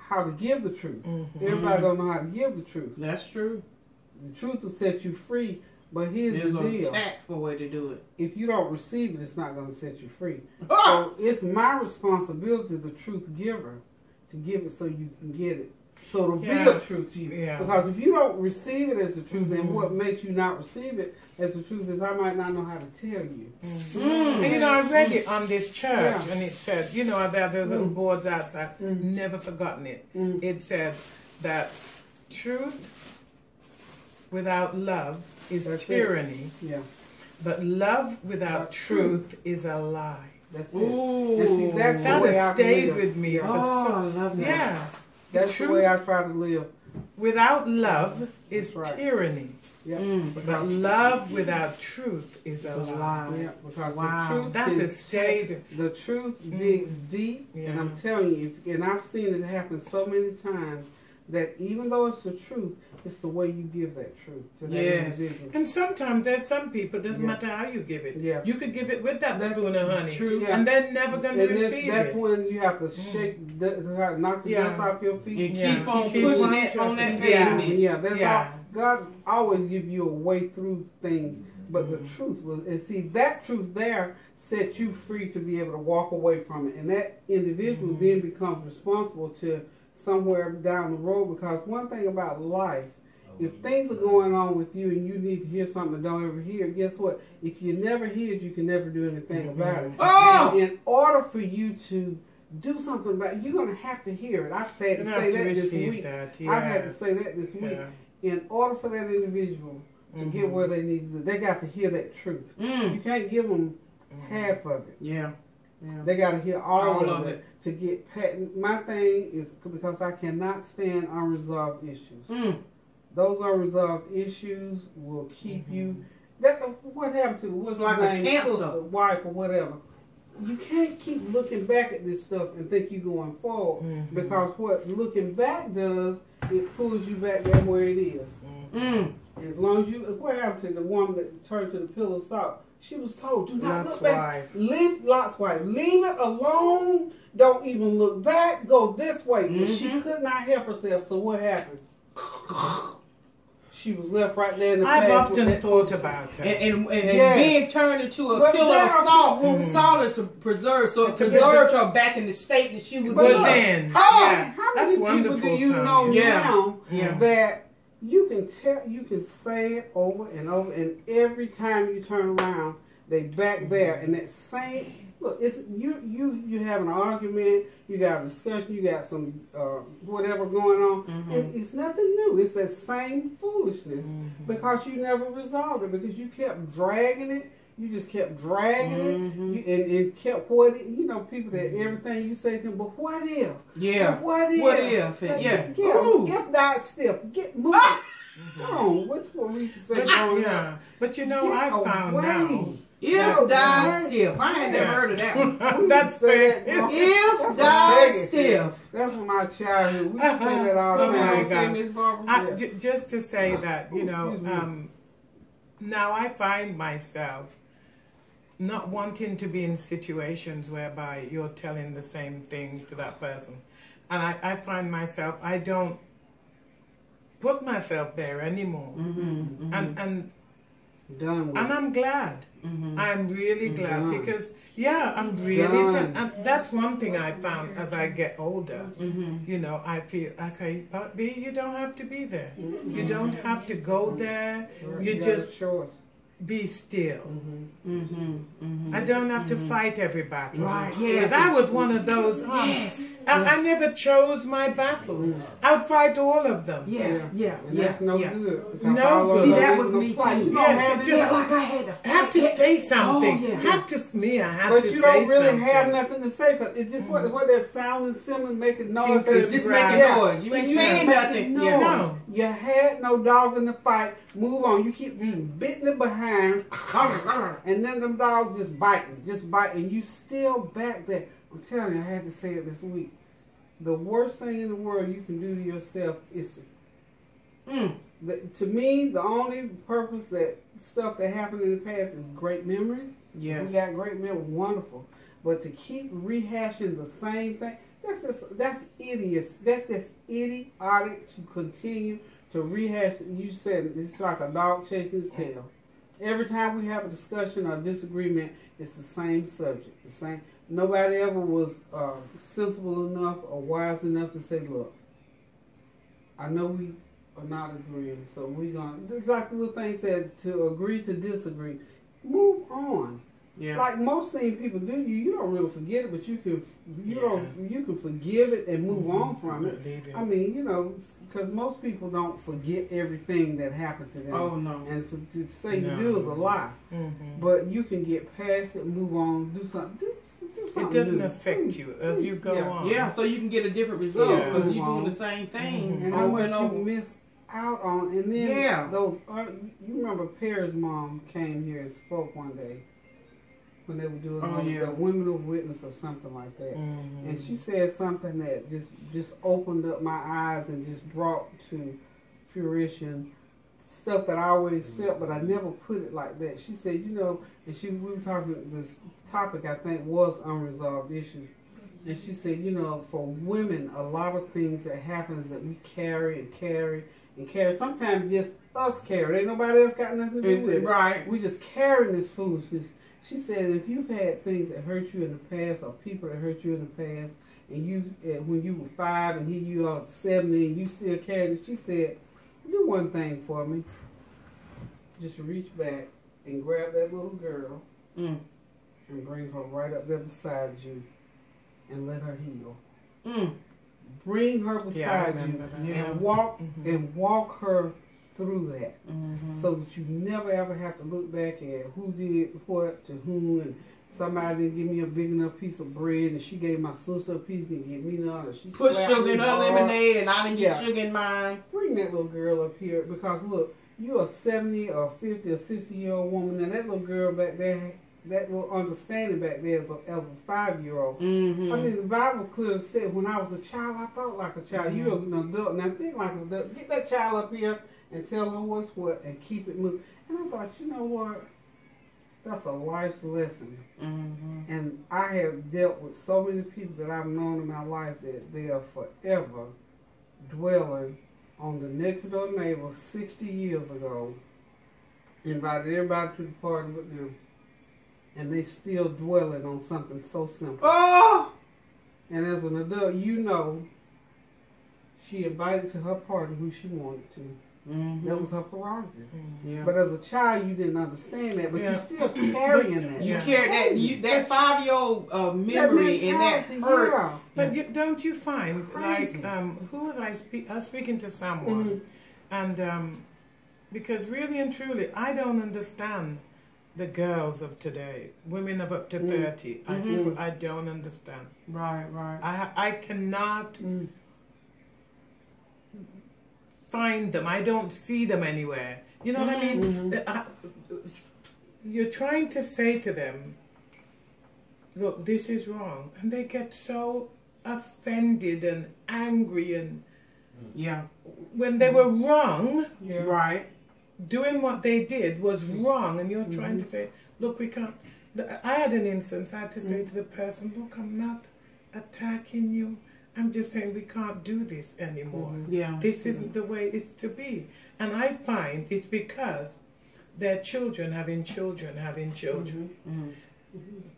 S1: how to give the truth. Everybody don't know how to give the truth.
S2: That's true.
S1: The truth will set you free, but here's
S2: There's
S1: the deal.
S2: a tactful way to do it.
S1: If you don't receive it, it's not going to set you free. So it's my responsibility, the truth giver, to give it so you can get it. So to be a truth to you. Because if you don't receive it as the truth, then what makes you not receive it as the truth is I might not know how to tell you.
S3: And you know, I read it on this church, and it said, you know, there's little boards outside, never forgotten it. It said that truth without love is tyranny, but love without truth is a lie.
S1: That's it. And see, that's the way
S3: that
S1: I've
S3: stayed
S1: lived.
S3: with me.
S2: I love that.
S3: Yeah.
S1: That's the way I try to live.
S3: Without love is tyranny. But love without truth is a lie.
S1: Yeah, because the truth
S3: that's a state.
S1: The truth digs deep, and I'm telling you, and I've seen it happen so many times that even though it's the truth, it's the way you give that truth to that individual.
S3: And sometimes there's some people, doesn't matter how you give it. You could give it with that spoon of honey, and they're never going to receive
S1: that's
S3: it.
S1: That's when you have to shake, knock the dust off your feet.
S2: And keep on pushing it on that pavement.
S1: That's all. God always give you a way through things, but the truth was, and see, that truth there set you free to be able to walk away from it, and that individual then becomes responsible to somewhere down the road. Because one thing about life, if things are going on with you and you need to hear something and don't ever hear, guess what? If you never hear it, you can never do anything about it. And in order for you to do something about it. You're going to have to hear it. I've had to say that this week. I've had to say that this week. In order for that individual to get where they need to, they got to hear that truth. You can't give them half of it.
S2: Yeah.
S1: They got to hear all of it to get patent. My thing is because I cannot stand unresolved issues. Those unresolved issues will keep you. What happened to what's
S2: like a cancer,
S1: sister, wife, or whatever? You can't keep looking back at this stuff and think you're going forward because what looking back does, it pulls you back there where it is. As long as you, what happened to the woman that turned to the pillar of salt? She was told, do not look back. Leave Lot's wife. Leave it alone. Don't even look back. Go this way. But she could not help herself. So what happened? She was left right there in the
S3: I've often thought about her.
S2: And being turned into a pillar of salt. Salt is preserved. So it preserved her back in the state that she was in.
S1: How many people do you know now that you can tell, you can say it over and over, and every time you turn around, they back there, and that same look. It's you have an argument, you got a discussion, you got some whatever going on, and it's nothing new. It's that same foolishness because you never resolved it because you kept dragging it. You just kept dragging it, and kept people that everything you say to them, but what if?
S2: Yeah.
S1: But what if?
S2: What if?
S1: If that stiff, get moving. Come on, what's what we used to say?
S3: But I found out.
S2: If died stiff. I had never heard of that one.
S3: That's fair.
S2: If died stiff.
S1: That's from my childhood. We used to say that all the time.
S3: Just to say that, now I find myself not wanting to be in situations whereby you're telling the same thing to that person. And I find myself, I don't put myself there anymore. And I'm glad. I'm really glad because, I'm really, and that's one thing I found as I get older. I feel, okay, but B, you don't have to be there. You don't have to go there. You just be still. I don't have to fight every battle.
S2: Right. Yes.
S3: I was one of those. I never chose my battles. I would fight all of them.
S1: That's no good.
S3: No good.
S2: See, that was me too.
S3: I had to say something. I had to say something.
S1: But you don't really have nothing to say because it's just what that sounding, similar, making noise.
S2: It's just making noise. You ain't saying nothing.
S1: No. You had no dog in the fight. Move on. You keep being bitten in behind, and then them dogs just biting. You still back there. I'm telling you, I had to say it this week. The worst thing in the world you can do to yourself is to me, the only purpose that stuff that happened in the past is great memories. Yeah, we got great memories, wonderful. But to keep rehashing the same thing, that's idiots. That's just idiotic to continue to rehash. You said it's like a dog chasing his tail. Every time we have a discussion or disagreement, it's the same subject. The same. Nobody ever was sensible enough or wise enough to say, look, I know we are not agreeing, so we're going to, exactly what thing said, to agree to disagree. Move on. Yeah. Like most things people do, you don't really forget it, but you can forgive it and move on from it. I mean, because most people don't forget everything that happened to them.
S2: Oh no!
S1: And to say you do is a lie. But you can get past it, move on, do something. Do something
S3: it doesn't affect you as you go on.
S2: Yeah, so you can get a different result because you're doing the same thing.
S1: And how much you miss out on, and then those. You remember Perry's mom came here and spoke one day. When they were doing the Women of Witness or something like that. And she said something that just opened up my eyes and just brought to fruition stuff that I always felt, but I never put it like that. She said, and we were talking, this topic I think was unresolved issues. And she said, for women, a lot of things that happens that we carry and carry and carry. Sometimes just us carry. Ain't nobody else got nothing to do with it. Right. We just carry this foolishness. She said, if you've had things that hurt you in the past or people that hurt you in the past, and you, when you were 5 and here you are 70 and you still carry it, she said, do one thing for me. Just reach back and grab that little girl and bring her right up there beside you and let her heal.
S2: Mm.
S1: Bring her beside you and walk her through that, so that you never ever have to look back at who did what to whom, and somebody didn't give me a big enough piece of bread and she gave my sister a piece and give me none, or she
S2: put sugar in her lemonade and I didn't get sugar in mine.
S1: Bring that little girl up here, because look, you're a 70 or 50 or 60-year-old woman, and that little girl back there, that little understanding back there is a 5-year-old. I mean, the Bible clearly said, when I was a child, I thought like a child. You're an adult, now think like an adult. Get that child up here and tell her what's what and keep it moving. And I thought, you know what? That's a life's lesson. And I have dealt with so many people that I've known in my life that they are forever dwelling on the next door neighbor 60 years ago, invited everybody to the party with them, and they still dwelling on something so simple.
S2: Oh!
S1: And as an adult, you know, she invited to her party who she wanted to. That was her prerogative. But as a child, you didn't understand that, but you're still carrying that.
S2: You carry that 5-year-old memory and that hurt.
S3: But don't you find, like, who was I speaking? I was speaking to someone, and because really and truly, I don't understand the girls of today, women of up to 30. I don't understand.
S2: Right.
S3: I cannot find them. I don't see them anywhere. You know what I mean? You're trying to say to them, look, this is wrong. And they get so offended and angry, and when they were wrong,
S2: right,
S3: doing what they did was wrong, and you're trying to say, look, we can't. I had an instance. I had to say to the person, look, I'm not attacking you. I'm just saying we can't do this anymore. This isn't the way it's to be. And I find it's because their children having children.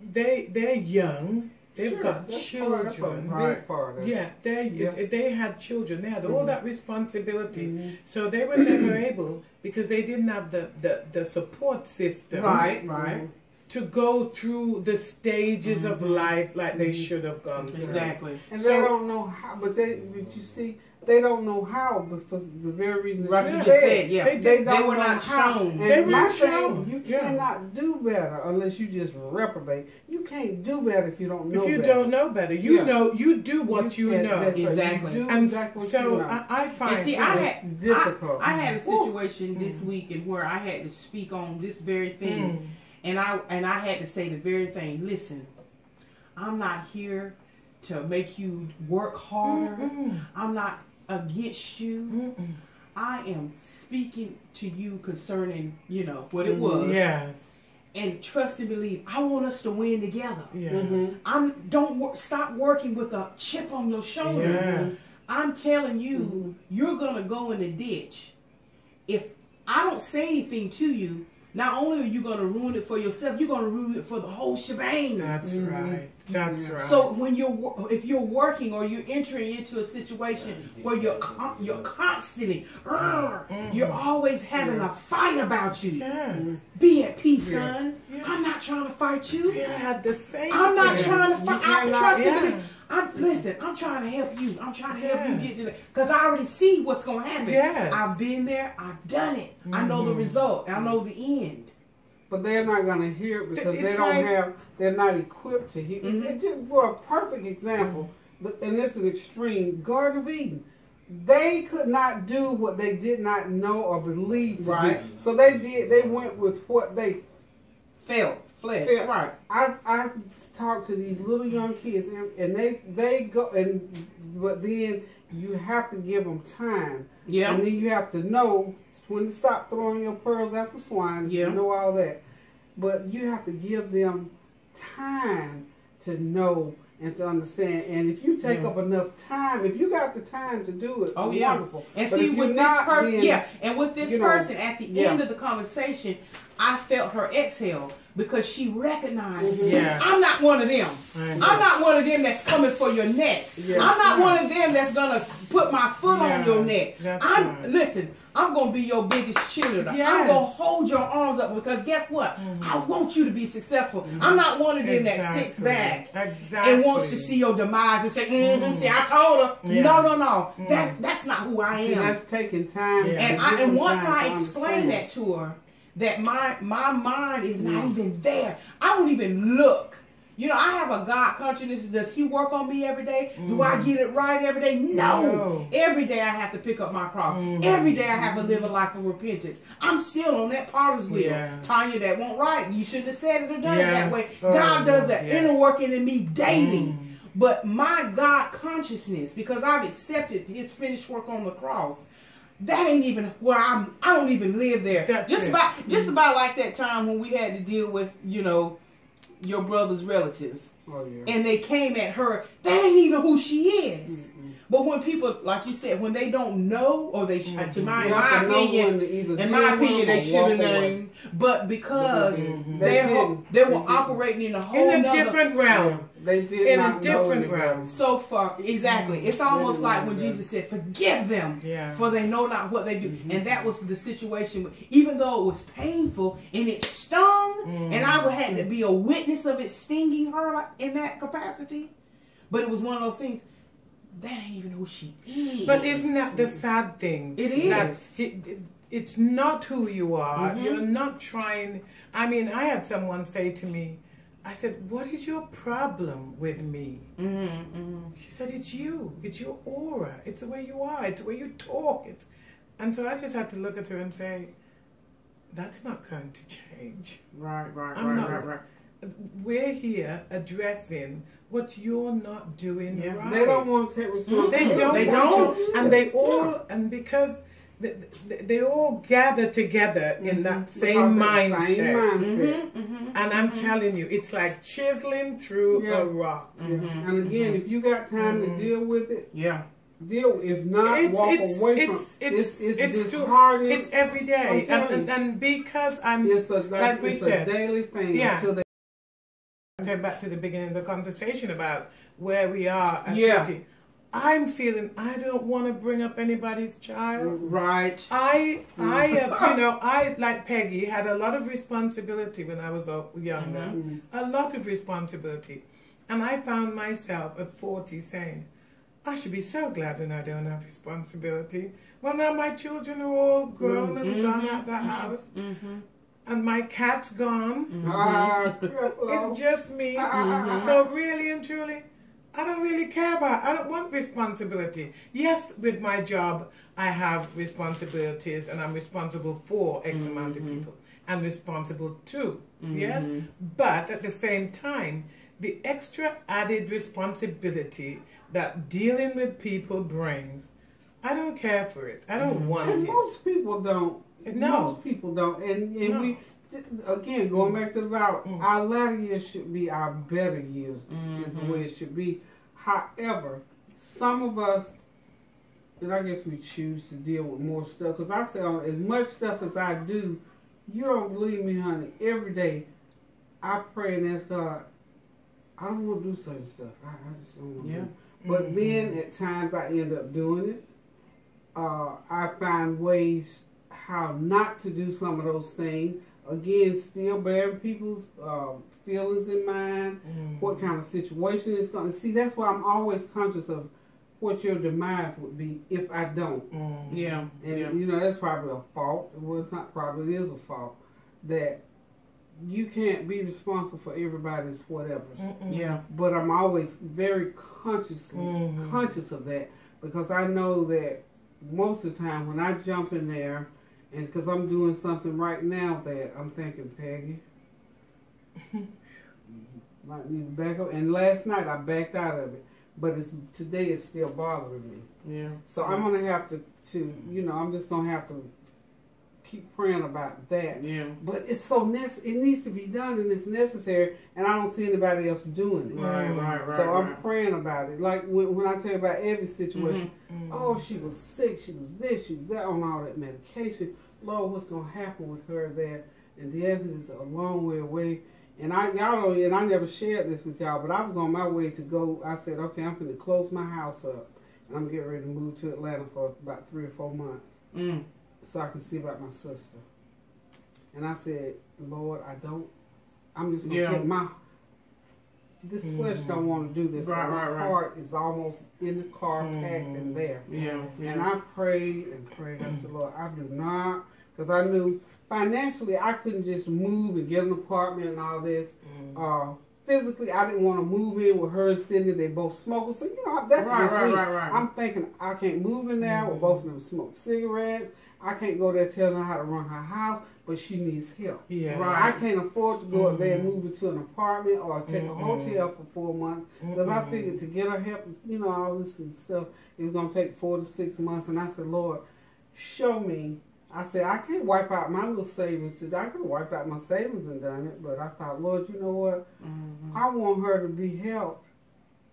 S3: They're young. They've got children.
S1: That's a big part of it.
S3: They had children. They had all that responsibility. So they were never able, because they didn't have the support system.
S2: Right.
S3: To go through the stages of life like they should have gone through.
S2: Exactly.
S1: And they don't know how, but you see, they don't know how, because the very reason
S2: that you said,
S1: they
S2: were not shown.
S1: They were shown. You cannot do better unless you just reprobate. You can't do better if you don't know better.
S3: If you don't know better. You know, you do what you know.
S2: Exactly.
S1: Right.
S3: And
S1: exactly
S3: so I find
S2: it's
S1: difficult.
S2: I had a situation this week in where I had to speak on this very thing. And I had to say the very thing. Listen, I'm not here to make you work harder. I'm not against you. I am speaking to you concerning, what it was.
S3: Yes.
S2: And trust and believe, I want us to win together.
S3: Yeah.
S2: Stop working with a chip on your shoulder.
S3: Yes.
S2: I'm telling you, you're gonna go in the ditch. If I don't say anything to you, not only are you going to ruin it for yourself, you're going to ruin it for the whole shebang.
S3: That's right. That's right.
S2: So if you're working or you're entering into a situation where you're constantly, you're always having a fight about you.
S3: Yes.
S2: Be at peace, son. I'm not trying to fight you.
S3: See, I had the same.
S2: I'm not trying to fight. I'm trying to help you. I'm trying to help you get to that. Because I already see what's going to happen.
S3: Yes.
S2: I've been there. I've done it. I know the result. I know the end.
S1: But they're not going to hear it because they're not equipped to hear it. Just for a perfect example, and this is extreme, Garden of Eden. They could not do what they did not know or believe to do. So they went with what they
S2: felt. Right.
S1: I talk to these little young kids, and they go, but then you have to give them time. Yeah. And then you have to know when to stop throwing your pearls after swine. Yeah. You know all that, but you have to give them time to know and to understand. And if you take up enough time, if you got the time to do it, wonderful.
S2: And but see, with this person, and with this person, at the end of the conversation, I felt her exhale. because she recognized
S3: Yeah.
S2: I'm not one of them.
S3: I
S2: I'm
S3: know.
S2: not one of them that's coming for your neck.
S1: Yes.
S2: I'm not one of them that's gonna put my foot on
S3: Yeah,
S2: your neck.
S3: that's
S2: I'm
S3: right.
S2: listen. I'm gonna be your biggest cheerleader. I'm
S3: Yes.
S2: gonna hold your arms up because guess what? I want you to be successful. I'm not one of them that sits back
S3: Exactly.
S2: and wants to see your demise and say, see, I told her.
S3: Yeah.
S2: No. That's not who I
S1: See,
S2: am.
S1: that's taking time.
S3: Yeah.
S2: And once
S1: time
S2: I
S1: to
S2: explain
S1: understand.
S2: that to her, that my mind is not even there. I don't even look. You know, I have a God consciousness. Does He work on me every day? Do I get it right every day? No. Every day I have to pick up my cross. Every day I have to live a life of repentance. I'm still on that potter's wheel.
S3: Yeah.
S2: Tanya, that won't right. You shouldn't have said it or done it
S3: Yes.
S2: that way.
S3: Oh,
S2: God does the
S3: yes.
S2: inner working in me daily. But my God consciousness, because I've accepted His finished work on the cross, that ain't even where I don't even live there.
S3: That's
S2: Just
S3: it.
S2: about like that time when we had to deal with, you know, your brother's relatives.
S1: Oh, yeah.
S2: And they came at her. That ain't even who she is. But when people, like you said, when they don't know, or they, in my opinion, they should have known. But because they were operating in a whole
S3: in a
S2: nother-
S3: different realm.
S1: They did
S3: In a
S1: not know
S3: different
S1: the
S3: realm.
S2: So far, exactly. It's almost
S1: They
S2: like
S1: didn't
S2: when
S1: know that.
S2: Jesus said, "Forgive them,
S3: Yeah.
S2: for they know not what they do." And that was the situation. Even though it was painful and it stung, and I had to be a witness of it stinging her in that capacity. But it was one of those things. That ain't even who she is.
S3: But isn't that the sad thing?
S2: It is.
S3: That it's not who you are. You're not trying. I mean, I had someone say to me, I said, "What is your problem with me?" She said, "It's you. It's your aura. It's the way you are. It's the way you talk." And so I just had to look at her and say, "That's not going to change.
S2: Right.
S3: We're here addressing what you're not doing
S2: Yeah.
S3: right."
S1: They don't want to take responsibility.
S3: They
S2: They
S3: don't.
S2: don't.
S3: And they all, and because they all gather together in that same mindset. And I'm telling you, it's like chiseling through a rock.
S1: And again, if you got time to deal with it,
S2: Yeah.
S1: deal. If not, walk away from it. It's
S3: disheartening. It's every day.
S1: I'm telling
S3: And because I'm,
S1: It's a
S3: like we
S1: it's
S3: said,
S1: a daily thing.
S3: Yeah.
S1: Until they
S3: going back to the beginning of the conversation about where we are at
S2: Yeah.
S3: 50, I'm feeling I don't want to bring up anybody's child.
S2: Right.
S3: I have, I, like Peggy, had a lot of responsibility when I was younger. A lot of responsibility. And I found myself at 40 saying, I should be so glad when I don't have responsibility. Well, now my children are all grown and gone out the house. And my cat's gone. It's just me. So really and truly, I don't really care about, I don't want responsibility. Yes, with my job, I have responsibilities and I'm responsible for X amount of people. I'm responsible too, yes? But at the same time, the extra added responsibility that dealing with people brings, I don't care for it. I don't want
S1: And
S3: it.
S1: most people don't.
S3: No.
S1: Most people don't. And
S3: No.
S1: we, again, going back to about our latter years should be our better years, is the way it should be. However, some of us, and I guess we choose to deal with more stuff. Because I say, as much stuff as I do, you don't believe me, honey, every day I pray and ask God, I don't want to do certain stuff. I just don't want to do it. But then at times I end up doing it. I find ways how not to do some of those things. Again, still bearing people's feelings in mind, what kind of situation it's going to see. That's why I'm always conscious of what your demise would be if I don't.
S2: Yeah.
S1: And that's probably a fault. Well, it's not probably, it is a fault that you can't be responsible for everybody's whatever.
S2: Yeah.
S1: But I'm always very conscious of that, because I know that most of the time when I jump in there, and because I'm doing something right now that I'm thinking, Peggy, might need to back up. And last night I backed out of it, but today it's still bothering me.
S2: Yeah.
S1: So I'm gonna have to I'm just gonna have to keep praying about that.
S2: Yeah.
S1: But it's so it needs to be done, and it's necessary, and I don't see anybody else doing it.
S2: Right.
S1: So I'm praying about it. Like when I tell you about every situation, oh, she was sick, she was this, she was that, on all that medication. Lord, what's going to happen with her there? and D'Anthony is a long way away. And y'all don't, and I never shared this with y'all, but I was on my way to go. I said, okay, I'm going to close my house up, and I'm getting ready to move to Atlanta for about 3 or 4 months, so I can see about my sister. And I said, Lord, I'm just going to take this flesh don't want to do this.
S2: Right,
S1: my
S2: right.
S1: heart is almost in the car, packed and there.
S2: Yeah.
S1: And I prayed and prayed. I said, Lord, I do not, because I knew financially I couldn't just move and get an apartment and all this. Physically, I didn't want to move in with her and Cindy. They both smoke. So, that's just me.
S2: Right.
S1: I'm thinking I can't move in there where both of them smoke cigarettes. I can't go there telling her how to run her house, but she needs help.
S3: Yeah.
S1: I can't afford to go up there and move into an apartment or take a hotel for 4 months, because I figured to get her help, all this and stuff, it was going to take 4 to 6 months. And I said, Lord, show me. I said, I can't wipe out my little savings today. I could have wiped out my savings and done it, but I thought, Lord, you know what? I want her to be helped,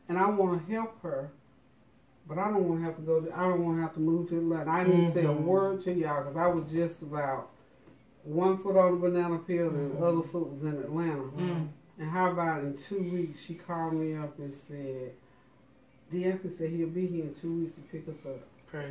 S1: and I want to help her. But I don't want to have to I don't want to have to move to Atlanta. I didn't say a word to y'all, because I was just about 1 foot on the banana peel and the other foot was in Atlanta. And how about in 2 weeks, she called me up and said, D'Anthony said he'll be here in 2 weeks to pick us up.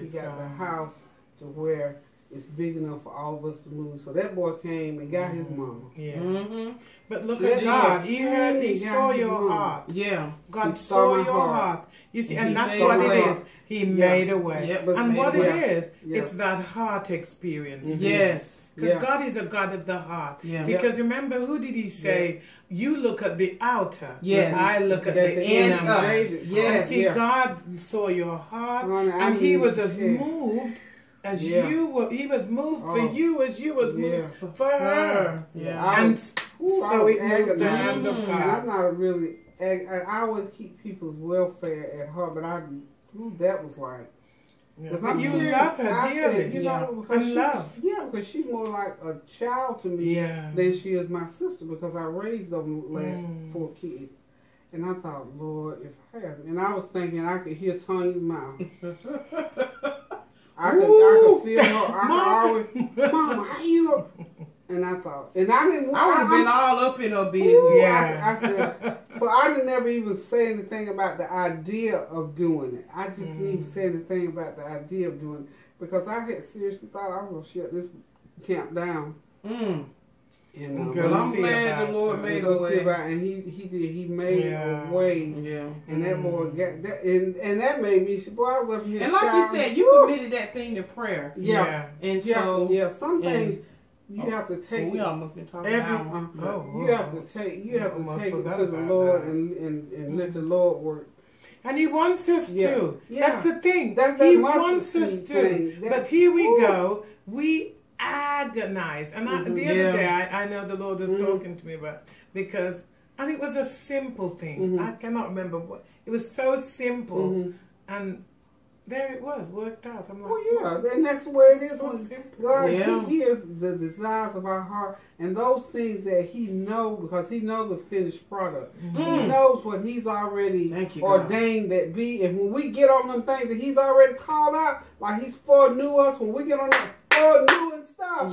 S1: He got the house to where it's big enough for all of us to move. So that boy came and got his mama.
S3: Yeah. But look at God. He saw your heart.
S2: Yeah.
S3: God saw your heart. You see, and that's what it is. He made a way. And what it is, it's that heart experience.
S2: Yes.
S3: Because God is a God of the heart. Yeah. Because remember, who did he say? You look at the outer.
S2: Yes.
S3: I look at the inner.
S2: Yes.
S3: And see, God saw your heart, and he was as moved as you were. He was moved for you as you was moved for her. And so it moves the hand of God.
S1: I'm not really, I always keep people's welfare at heart, but that was like,
S3: because you love her dearly.
S1: Because she's more like a child to me than she is my sister, because I raised them last 4 kids. And I thought, Lord, if I have, and I was thinking I could hear Tony's mouth. I could feel her. I could always, Mama, how you? And I thought, and I didn't.
S2: I would have been all up in her business.
S1: I said, so I didn't never even say anything about the idea of doing it. I just didn't even say anything about the idea of doing it, because I had seriously thought I was going to shut this camp down.
S2: Well, I'm glad the Lord made a way.
S1: And he did. He made a way. Yeah. And that boy got that, and that made me. Boy, I was up here.
S2: And like you said, you committed that thing to prayer.
S1: Yeah.
S2: And so
S1: some things you have to take.
S2: We almost been talking
S1: you have to take it to the Lord and let the Lord work.
S3: And he wants us to. That's the thing.
S1: He
S3: wants us to. But here we go. We agonize. And the other day, I know the Lord was talking to me about, because I think it was a simple thing. I cannot remember what. It was so simple. And there it was, worked out. I'm like,
S1: and that's the way it is. God, he hears the desires of our heart, and those things that he knows, because he knows the finished product. He knows what he's already ordained that be. And when we get on them things that he's already called out, like he's foreknew us, when we get on that foreknew and stuff,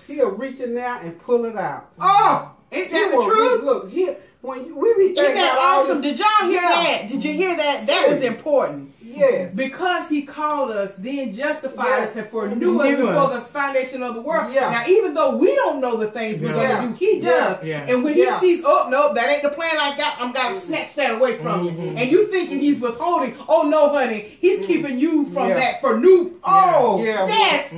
S1: he'll reach in there and pull it out.
S2: Oh, ain't that the truth?
S1: Look, here, when we be thinking,
S2: isn't that awesome? Did y'all hear that? Did you hear that? That was important.
S1: Yes.
S2: Because he called us, then justified us, and foreknew us before the foundation of the world. Now, even though we don't know the things we're going to do, he does. And when he sees, oh, no, that ain't the plan I got, I'm going to snatch that away from you. And you thinking he's withholding, oh, no, honey, he's keeping you from that for new. Oh, yes. I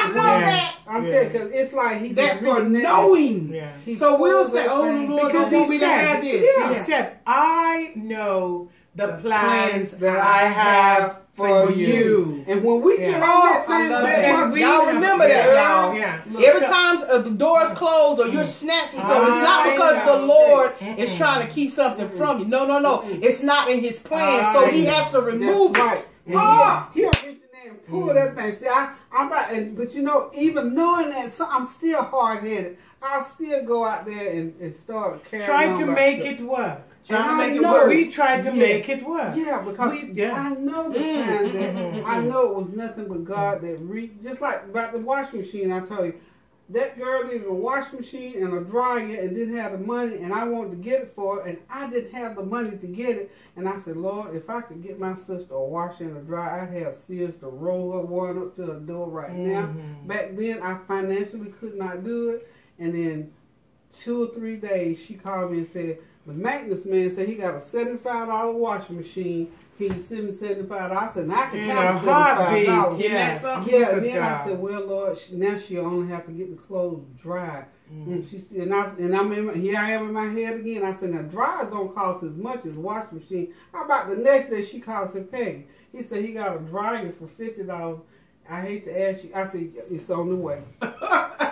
S2: know that.
S1: I'm telling you, because it's like he
S2: that for knowing. So we'll say, oh, the Lord,
S3: because
S2: he said,
S3: he said, I know the plans that I have for you.
S1: And when we get on that thing,
S2: y'all remember that, y'all. Every time the doors close or you're snatched from something, it's not because the Lord is trying to keep something from you. No. It's not in his plan, so he has to remove it.
S1: He'll reach in there and pull that thing. See, but even knowing that, I'm still hard-headed. I'll still go out there and start carrying
S3: on. Try to make it work. We tried to make it work.
S1: Yeah, because I know the time that I know it was nothing but God that just like about the washing machine. I told you, That girl needed a washing machine and a dryer and didn't have the money, and I wanted to get it for her, and I didn't have the money to get it. And I said, Lord, if I could get my sister a washer and a dryer, I'd have Sears to roll her one up to her door right now. Back then, I financially could not do it. And then 2 or 3 days, she called me and said, the maintenance man said he got a $75 washing machine. Can you send me $75? I said, I can have $75.
S3: Yes.
S1: Yeah, and then I said, well, Lord, now she'll only have to get the clothes dried. And here I am in my head again. I said, now dryers don't cost as much as washing machine. How about the next day she calls and Peggy? He said he got a dryer for $50. I hate to ask you. I said, it's on the way.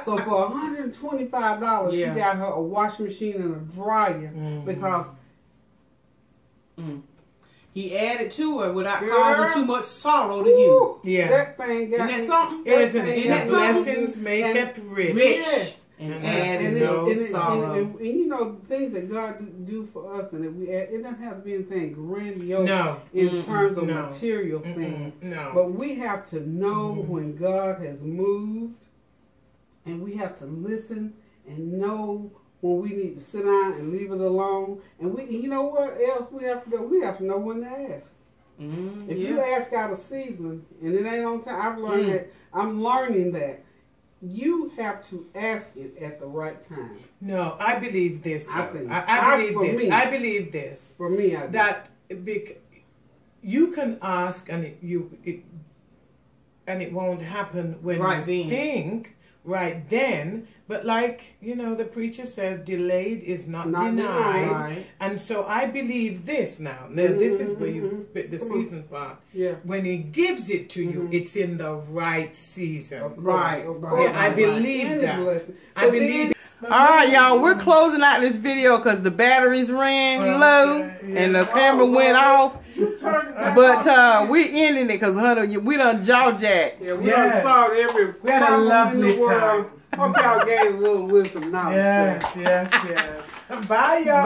S1: So for $125, she got her a washing machine and a dryer because
S2: he added to her without causing too much sorrow to you.
S1: Yeah. That thing got
S2: Isn't that something?
S3: Blessings maketh rich.
S1: Yes.
S2: And adding no sorrow.
S1: And you know, things that God do for us, and that we add, it doesn't have to be anything grandiose in terms of material things.
S3: No.
S1: But we have to know when God has moved, and we have to listen and know when we need to sit down and leave it alone. And you know what else we have to do? We have to know when to ask. If you ask out of season and it ain't on time, I've learned that. I'm learning that. You have to ask it at the right time.
S3: No, I believe this. I believe this.
S1: For me, I do.
S3: That you can ask and it won't happen when you think right then. But like, you know, the preacher says, delayed is not denied.
S2: Right.
S3: And so I believe this now. Now this is where you put the season part.
S1: Yeah.
S3: When he gives it to you, it's in the right season.
S1: Right.
S3: Yeah, I believe that. I believe.
S2: All right, y'all, we're closing out this video because the batteries ran low and the camera went off. But we ending it because, honey, we done jaw-jacked.
S1: Yeah, we done solved every problem in the world. Hope y'all gave a little wisdom knowledge.
S3: Yes. Bye, y'all.